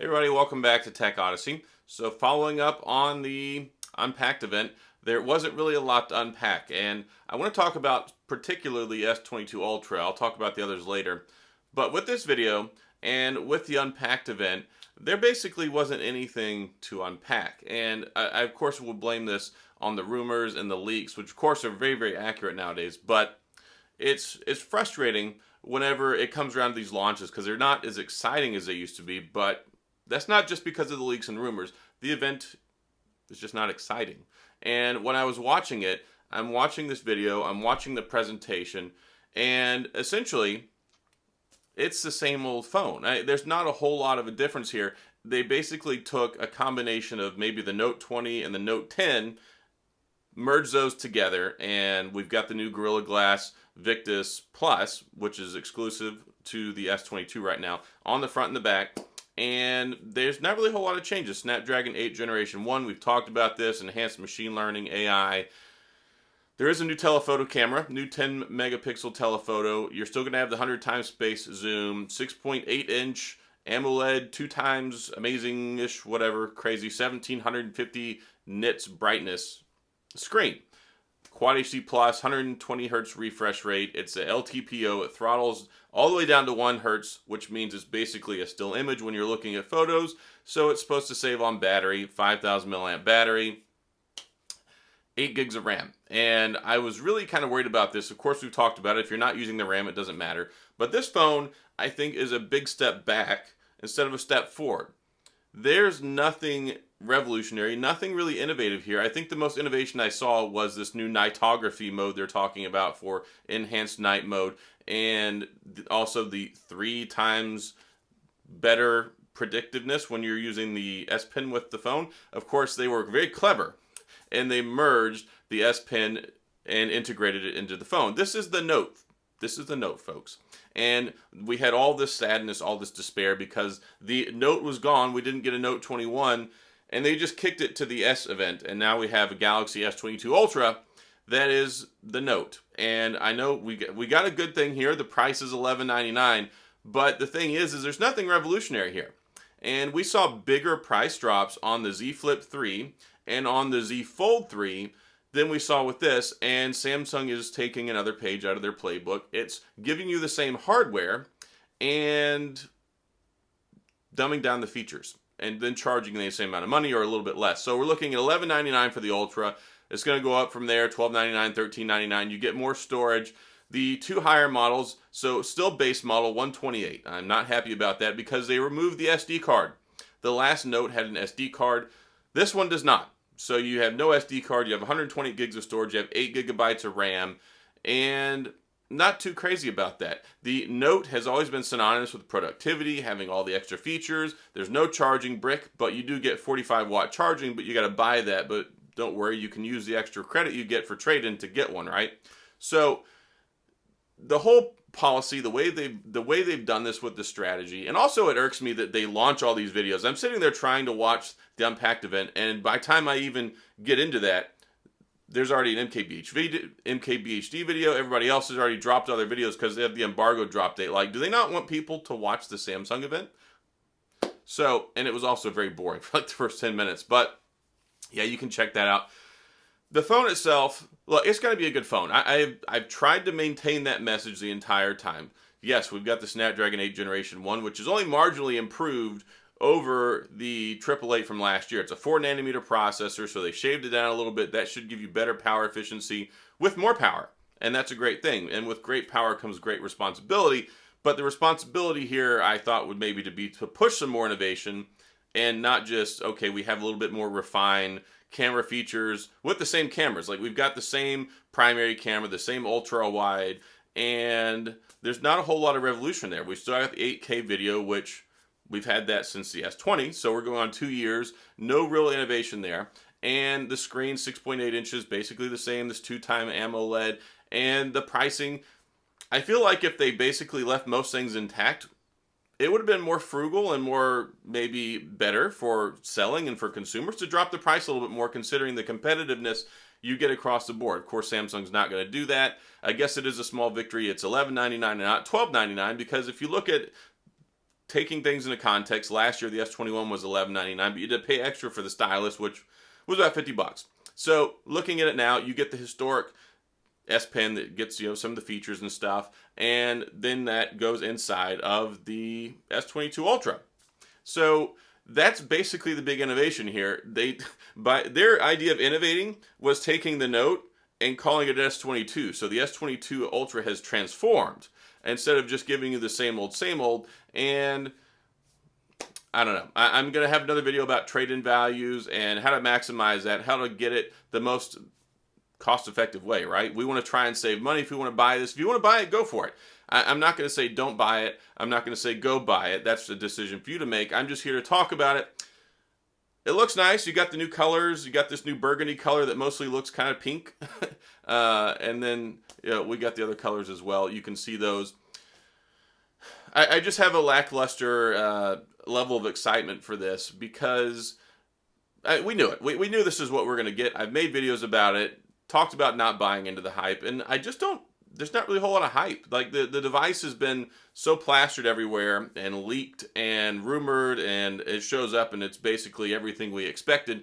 Hey everybody, welcome back to TechOdyssey. So following up on the Unpacked event, there wasn't really a lot to unpack, and I want to talk about particularly S22 Ultra. I'll talk about the others later. But with this video and with the Unpacked event, there basically wasn't anything to unpack. And I of course will blame this on the rumors and the leaks, which of course are very, very accurate nowadays, but it's frustrating whenever it comes around to these launches because they're not as exciting as they used to be, but that's not just because of the leaks and rumors. The event is just not exciting. And when I was watching it, I'm watching this video, I'm watching the presentation, and essentially, it's the same old phone. There's not a whole lot of a difference here. They basically took a combination of maybe the Note 20 and the Note 10, merged those together, and we've got the new Gorilla Glass Victus Plus, which is exclusive to the S22 right now, on the front and the back. And there's not really a whole lot of changes. Snapdragon 8 Generation 1, we've talked about this, enhanced machine learning, AI. There is a new telephoto camera, new 10 megapixel telephoto. You're still going to have the 100 times space zoom, 6.8 inch AMOLED, 2 times amazing-ish, whatever, crazy, 1750 nits brightness screen. Quad HD Plus, 120 hertz refresh rate. It's a LTPO. It throttles all the way down to 1 hertz, which means it's basically a still image when you're looking at photos. So it's supposed to save on battery, 5,000 milliamp battery, 8 gigs of RAM. And I was really kind of worried about this. Of course, we've talked about it. If you're not using the RAM, it doesn't matter. But this phone, I think, is a big step back instead of a step forward. There's nothing revolutionary, nothing really innovative here. I think the most innovation I saw was this new nightography mode they're talking about for enhanced night mode, and also the 3 times better predictiveness when you're using the S Pen with the phone. Of course, they were very clever, and they merged the S Pen and integrated it into the phone. This is the Note. This is the Note, folks. And we had all this sadness, all this despair because the Note was gone. We didn't get a Note 21, and they just kicked it to the S event. And now we have a Galaxy S22 Ultra that is the Note. And I know we got a good thing here. The price is $11.99. But the thing is there's nothing revolutionary here. And we saw bigger price drops on the Z Flip 3 and on the Z Fold 3 than we saw with this, and Samsung is taking another page out of their playbook. It's giving you the same hardware and dumbing down the features and then charging the same amount of money or a little bit less. So we're looking at $11.99 for the Ultra. It's going to go up from there, $12.99, $13.99. You get more storage. The 2 higher models, so still base model 128. I'm not happy about that because they removed the SD card. The last Note had an SD card. This one does not. So you have no SD card, you have 120 gigs of storage, you have 8 gigabytes of RAM, and not too crazy about that. The Note has always been synonymous with productivity, having all the extra features. There's no charging brick, but you do get 45-watt charging, but you got to buy that. But don't worry, you can use the extra credit you get for trade-in to get one, right? So the whole policy, the way they've done this with the strategy, and also it irks me that they launch all these videos. I'm sitting there trying to watch the Unpacked event, and by the time I even get into that, there's already an MKBHD video. Everybody else has already dropped all their videos because they have the embargo drop date. Like, do they not want people to watch the Samsung event? So, and it was also very boring for like the first 10 minutes, but yeah, you can check that out. The phone itself, look, it's going to be a good phone. I've tried to maintain that message the entire time. Yes, we've got the Snapdragon 8 Generation 1, which is only marginally improved over the 888 from last year. It's a 4-nanometer processor, so they shaved it down a little bit. That should give you better power efficiency with more power, and that's a great thing. And with great power comes great responsibility, but the responsibility here, I thought, would maybe be to push some more innovation and not just, okay, we have a little bit more refined camera features with the same cameras. Like, we've got the same primary camera, the same ultra wide, and there's not a whole lot of revolution there. We still got the 8K video, which we've had that since the S20, so we're going on 2 years. No real innovation there. And the screen, 6.8 inches, basically the same, this 2-time AMOLED. And the pricing, I feel like if they basically left most things intact, it would have been more frugal and more maybe better for selling and for consumers to drop the price a little bit more, considering the competitiveness you get across the board. Of course, Samsung's not going to do that. I guess it is a small victory. It's $11.99 and not $12.99, because if you look at taking things into context, last year the S21 was $11.99, but you did pay extra for the stylus, which was about $50. So looking at it now, you get the historic S Pen that gets, you know, some of the features and stuff, and then that goes inside of the S22 Ultra. So that's basically the big innovation here. Their idea of innovating was taking the Note and calling it S22. So the S22 Ultra has transformed instead of just giving you the same old, and I don't know. I'm going to have another video about trade-in values and how to maximize that, how to get it the most cost-effective way, right? We want to try and save money if we want to buy this. If you want to buy it, go for it. I'm not going to say don't buy it. I'm not going to say go buy it. That's a decision for you to make. I'm just here to talk about it. It looks nice. You got the new colors. You got this new burgundy color that mostly looks kind of pink. And then, you know, we got the other colors as well. You can see those. I just have a lackluster level of excitement for this because we knew it. We knew this is what we're going to get. I've made videos about it, talked about not buying into the hype, and I just don't, there's not really a whole lot of hype. Like the device has been so plastered everywhere and leaked and rumored, and it shows up and it's basically everything we expected.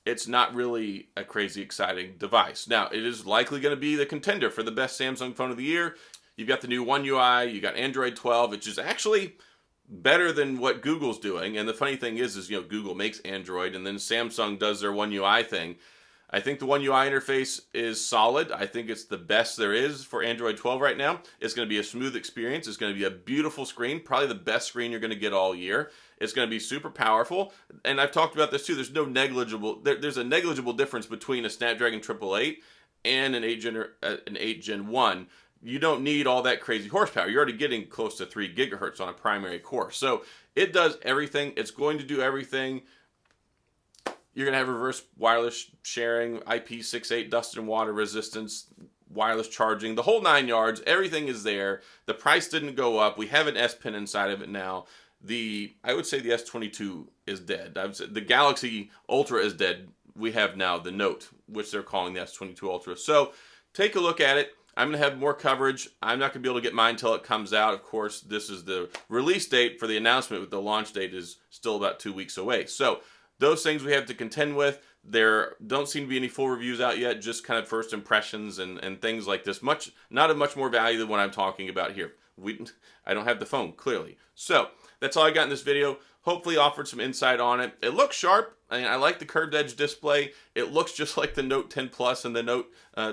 It's not really a crazy exciting device. Now, it is likely going to be the contender for the best Samsung phone of the year. You've got the new One UI, you got Android 12, which is actually better than what Google's doing. And the funny thing is, you know, Google makes Android and then Samsung does their One UI thing. I think the One UI interface is solid. I think it's the best there is for Android 12 right now. It's going to be a smooth experience. It's going to be a beautiful screen, probably the best screen you're going to get all year. It's going to be super powerful. And I've talked about this too. There's a negligible difference between a Snapdragon 888 and an 8 Gen 1. You don't need all that crazy horsepower. You're already getting close to 3 gigahertz on a primary core. So it does everything. It's going to do everything. You're going to have reverse wireless sharing, IP68 dust and water resistance, wireless charging, the whole 9 yards. Everything is there. The price didn't go up. We have an S Pen inside of it now. I would say the S22 is dead. I would say the Galaxy Ultra is dead. We have now the Note, which they're calling the S22 Ultra. So take a look at it. I'm going to have more coverage. I'm not going to be able to get mine until it comes out. Of course, this is the release date for the announcement, but the launch date is still about 2 weeks away. So those things we have to contend with. There don't seem to be any full reviews out yet, just kind of first impressions and things like this. Not of much more value than what I'm talking about here. I don't have the phone, clearly. So that's all I got in this video. Hopefully offered some insight on it. It looks sharp. I mean, I like the curved edge display. It looks just like the Note 10 Plus and the Note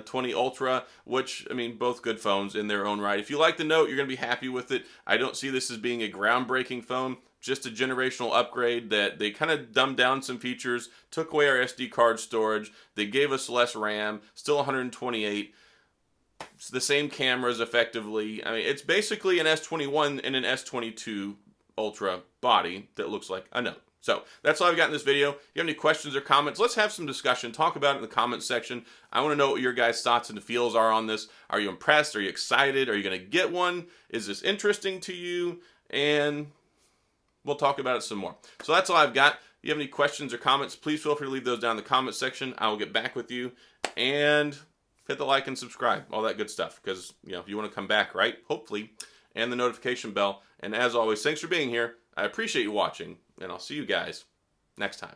20 Ultra, which, I mean, both good phones in their own right. If you like the Note, you're going to be happy with it. I don't see this as being a groundbreaking phone, just a generational upgrade that they kind of dumbed down some features, took away our SD card storage, they gave us less RAM, still 128. It's the same cameras effectively. I mean, it's basically an S21 and an S22 Ultra body that looks like a Note. So that's all I've got in this video. If you have any questions or comments, let's have some discussion. Talk about it in the comments section. I want to know what your guys' thoughts and feels are on this. Are you impressed? Are you excited? Are you going to get one? Is this interesting to you? And we'll talk about it some more. So that's all I've got. If you have any questions or comments, please feel free to leave those down in the comments section. I will get back with you. And hit the like and subscribe, all that good stuff, because, you know, if you want to come back, right? Hopefully. And the notification bell. And as always, thanks for being here. I appreciate you watching, and I'll see you guys next time.